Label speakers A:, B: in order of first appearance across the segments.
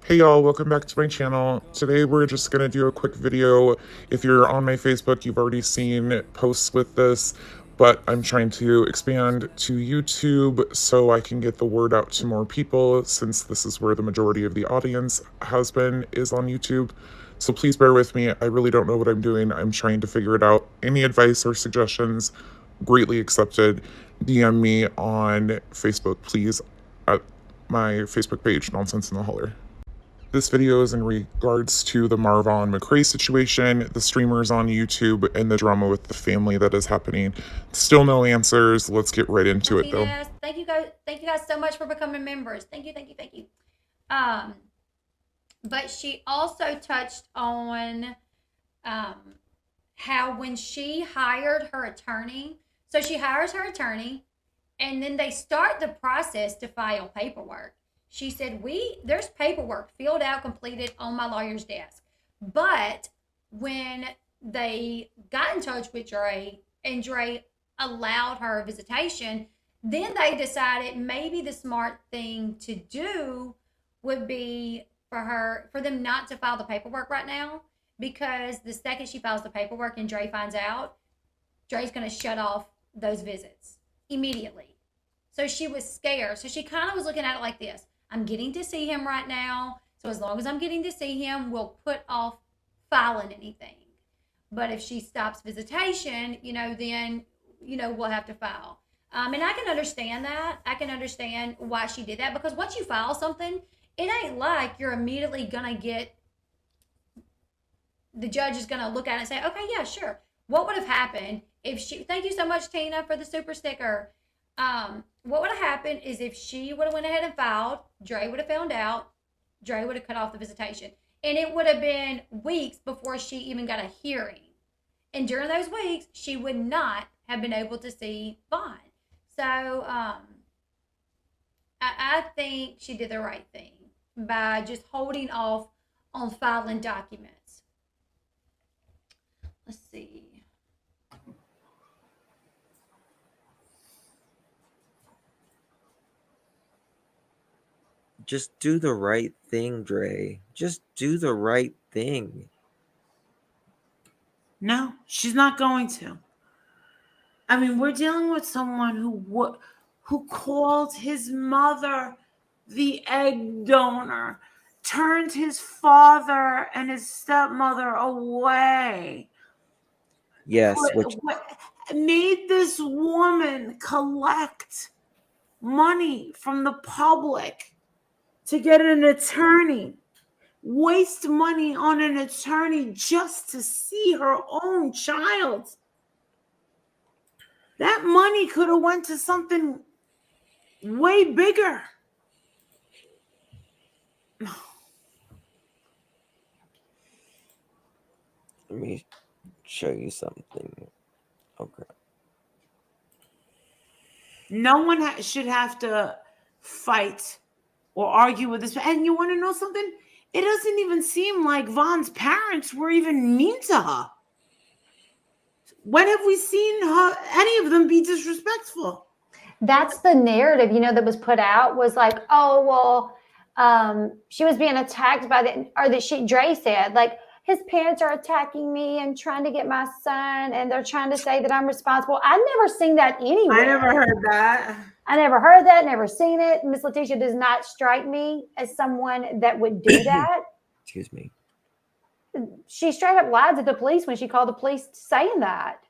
A: Hey y'all, welcome back to my channel. Today we're just gonna do a quick video. If you're on my Facebook, you've already seen posts with this, but I'm trying to expand to YouTube so I can get the word out to more people since this is where the majority of the audience is on YouTube. So please bear with me. I really don't know what I'm doing. I'm trying to figure it out. Any advice or suggestions, greatly accepted. DM me on Facebook, please, at my Facebook page, Nonsense in the Holler. This video is in regards to the Marvon McRae situation, the streamers on YouTube, and the drama with the family that is happening. Still no answers. Let's get right into it though.
B: Martinez, thank you guys so much for becoming members. Thank you. Um, but she also touched on um, how when she hired her attorney, so she hires her attorney, and then they start the process to file paperwork. She said, there's paperwork filled out, completed on my lawyer's desk. But when they got in touch with Dre and Dre allowed her visitation, then they decided maybe the smart thing to do would be for them not to file the paperwork right now, because the second she files the paperwork and Dre finds out, Dre's going to shut off those visits immediately. So she was scared. So she kind of was looking at it like this: I'm getting to see him right now. So as long as I'm getting to see him, we'll put off filing anything. But if she stops visitation, then, we'll have to file. And I can understand that. I can understand why she did that, because once you file something, it ain't like you're immediately going to get, the judge is going to look at it and say, okay, yeah, sure. What would have happened if thank you so much, Tina, for the super sticker. What would have happened is if she would have went ahead and filed, Dre would have found out, Dre would have cut off the visitation. And it would have been weeks before she even got a hearing. And during those weeks, she would not have been able to see Vaughn. So I think she did the right thing by just holding off on filing documents. Let's see.
C: Just do the right thing, Dre. Just do the right thing.
D: No, she's not going to. I mean, we're dealing with someone who called his mother the egg donor, turned his father and his stepmother away.
C: Yes,
D: Made this woman collect money from the public to get an attorney, waste money on an attorney just to see her own child. That money could have went to something way bigger.
C: Let me show you something. Okay.
D: No one should have to fight or argue with this. And you want to know something? It doesn't even seem like Vaughn's parents were even mean to her. When have we seen any of them be disrespectful?
B: That's the narrative, that was put out, was like, oh, well, she was being attacked Dre said, like, his parents are attacking me and trying to get my son, and they're trying to say that I'm responsible. I've never seen that anywhere.
D: I never heard that.
B: I never heard that, never seen it. Miss Latisha does not strike me as someone that would do that.
C: Excuse me.
B: She straight up lied to the police when she called the police saying that.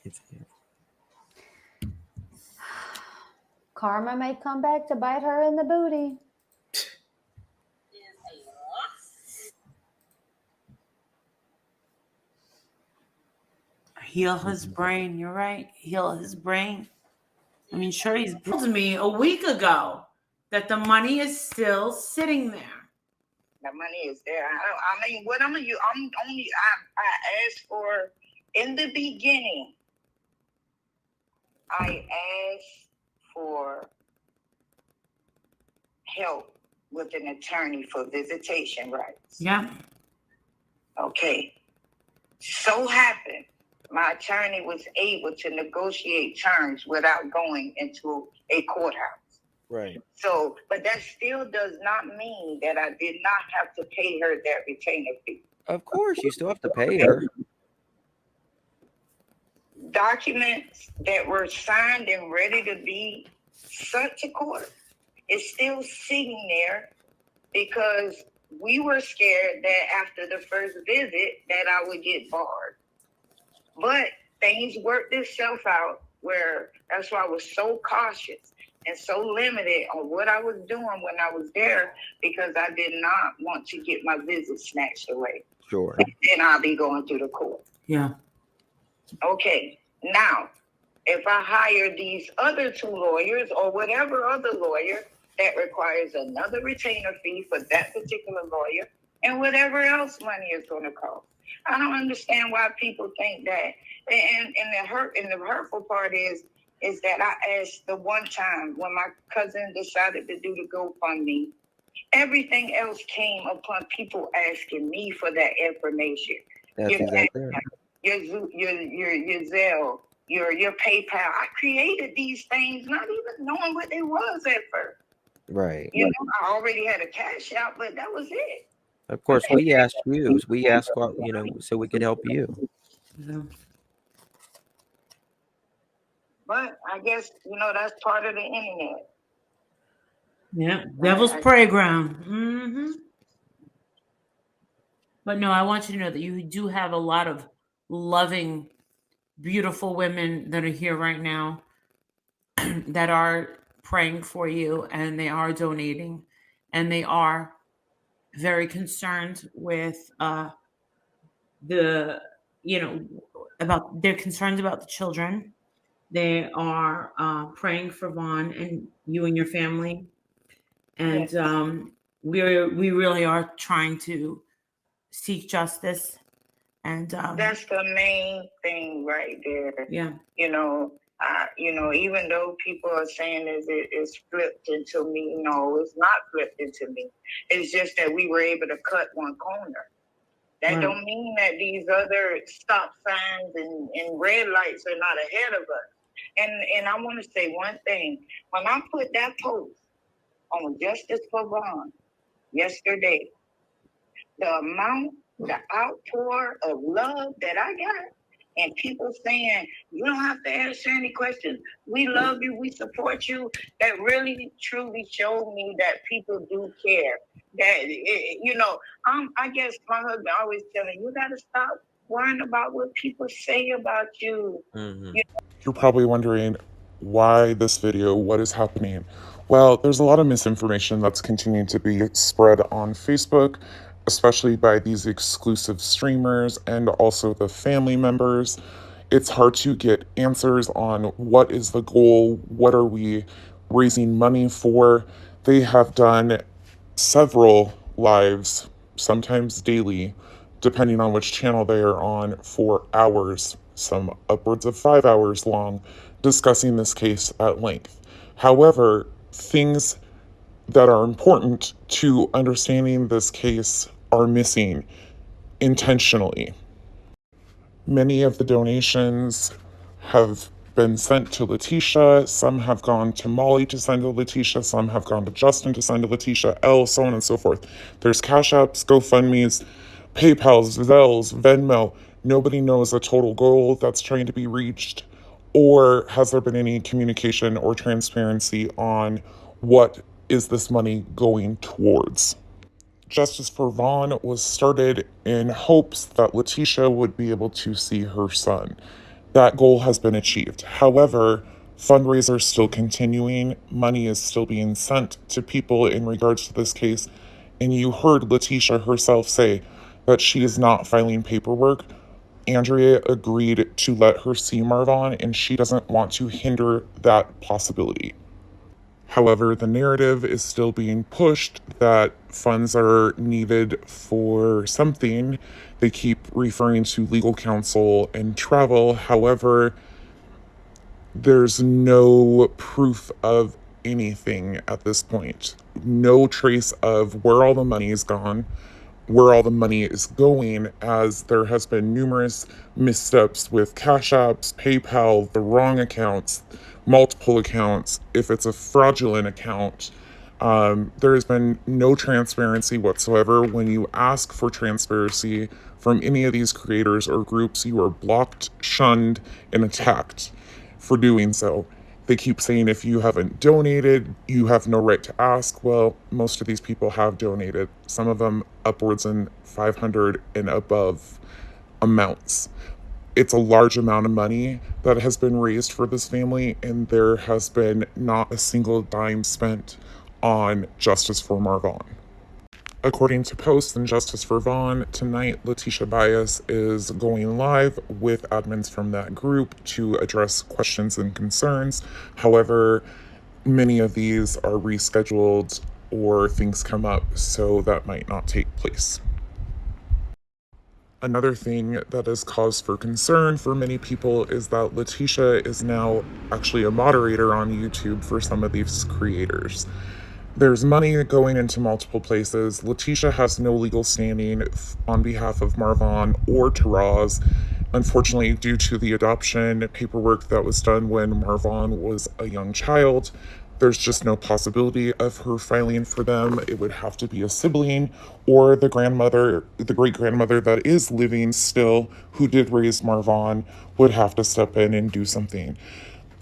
C: It's here.
B: Karma may come back to bite her in the booty.
D: Heal his brain. You're right. Heal his brain. I mean, sure, he's told me a week ago that the money is still sitting there.
E: The money is there. I mean, what I asked for in the beginning. I asked for help with an attorney for visitation rights.
D: Yeah.
E: Okay. So happened my attorney was able to negotiate terms without going into a courthouse.
C: Right.
E: So, but that still does not mean that I did not have to pay her that retainer fee.
C: Of course, you still have to pay her.
E: Documents that were signed and ready to be sent to court is still sitting there because we were scared that after the first visit that I would get barred. But things worked itself out where that's why I was so cautious and so limited on what I was doing when I was there, because I did not want to get my visit snatched away.
C: Sure.
E: And I'll be going through the court.
D: Yeah.
E: Okay, now, if I hire these other 2 lawyers or whatever other lawyer, that requires another retainer fee for that particular lawyer and whatever else money is going to cost. I don't understand why people think that. And the hurtful part is that I asked the one time when my cousin decided to do the GoFundMe, everything else came upon people asking me for that information.
C: That's exactly right.
E: Your Zelle, your PayPal. I created these things not even knowing what they was at first.
C: Right.
E: You know, I already had a cash out, but that was it.
C: Of course, we asked you. We asked, so we could help you.
D: Yeah.
E: But I guess, that's part of the internet.
D: Yeah. Devil's playground. Mm-hmm. But no, I want you to know that you do have a lot of loving, beautiful women that are here right now that are praying for you, and they are donating, and they are very concerned with they're concerned about the children. They are praying for Vaughn and you and your family, and we really are trying to seek justice. And
E: that's the main thing right there.
D: Yeah.
E: Even though people are saying it's flipped into me, no, it's not flipped into me. It's just that we were able to cut one corner. That don't mean that these other stop signs and red lights are not ahead of us. And I want to say one thing. When I put that post on Justice for Vaughn yesterday, the outpour of love that I got, and people saying, you don't have to answer any questions. We love you. We support you. That really, truly showed me that people do care. That, I guess my husband always telling me, you got to stop worrying about what people say about you.
C: Mm-hmm.
A: You're probably wondering why this video, what is happening? Well, there's a lot of misinformation that's continuing to be spread on Facebook, especially by these exclusive streamers and also the family members. It's hard to get answers on what is the goal, what are we raising money for. They have done several lives, sometimes daily, depending on which channel they are on, for hours, some upwards of 5 hours long, discussing this case at length. However, things that are important to understanding this case are missing intentionally. Many of the donations have been sent to Latisha, some have gone to Molly to send to Latisha, some have gone to Justin to send to Latisha, Elle, so on and so forth. There's Cash Apps, GoFundMes, PayPals, Zelles, Venmo. Nobody knows the total goal that's trying to be reached, or has there been any communication or transparency on what is this money going towards. Justice for Vaughn was started in hopes that Latisha would be able to see her son. That goal has been achieved. However, fundraisers still continuing, money is still being sent to people in regards to this case, and you heard Latisha herself say that she is not filing paperwork. Andrea agreed to let her see Marvon, and she doesn't want to hinder that possibility. However, the narrative is still being pushed that funds are needed for something. They keep referring to legal counsel and travel. However, there's no proof of anything at this point. No trace of where all the money is gone where all the money is going, as there has been numerous missteps with Cash Apps, PayPal, the wrong accounts, multiple accounts. If it's a fraudulent account, there has been no transparency whatsoever. When you ask for transparency from any of these creators or groups, you are blocked, shunned, and attacked for doing so. They keep saying if you haven't donated, you have no right to ask. Well, most of these people have donated, some of them upwards in 500 and above amounts. It's a large amount of money that has been raised for this family, and there has been not a single dime spent on justice for Marvon. According to Post and Justice for Vaughn, tonight Latisha Bias is going live with admins from that group to address questions and concerns. However, many of these are rescheduled or things come up, so that might not take place. Another thing that is cause for concern for many people is that Latisha is now actually a moderator on YouTube for some of these creators. There's money going into multiple places. Latisha has no legal standing on behalf of Marvon or Taraz. Unfortunately, due to the adoption paperwork that was done when Marvon was a young child, there's just no possibility of her filing for them. It would have to be a sibling or the grandmother, the great-grandmother that is living still, who did raise Marvon, would have to step in and do something.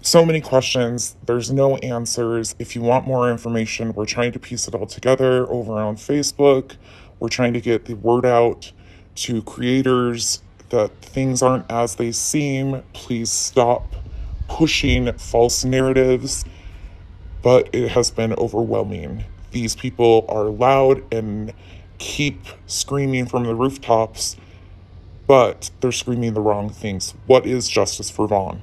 A: So many questions, there's no answers. If you want more information, we're trying to piece it all together over on Facebook. We're trying to get the word out to creators that things aren't as they seem. Please stop pushing false narratives. But it has been overwhelming. These people are loud and keep screaming from the rooftops, but they're screaming the wrong things. What is justice for Vaughn?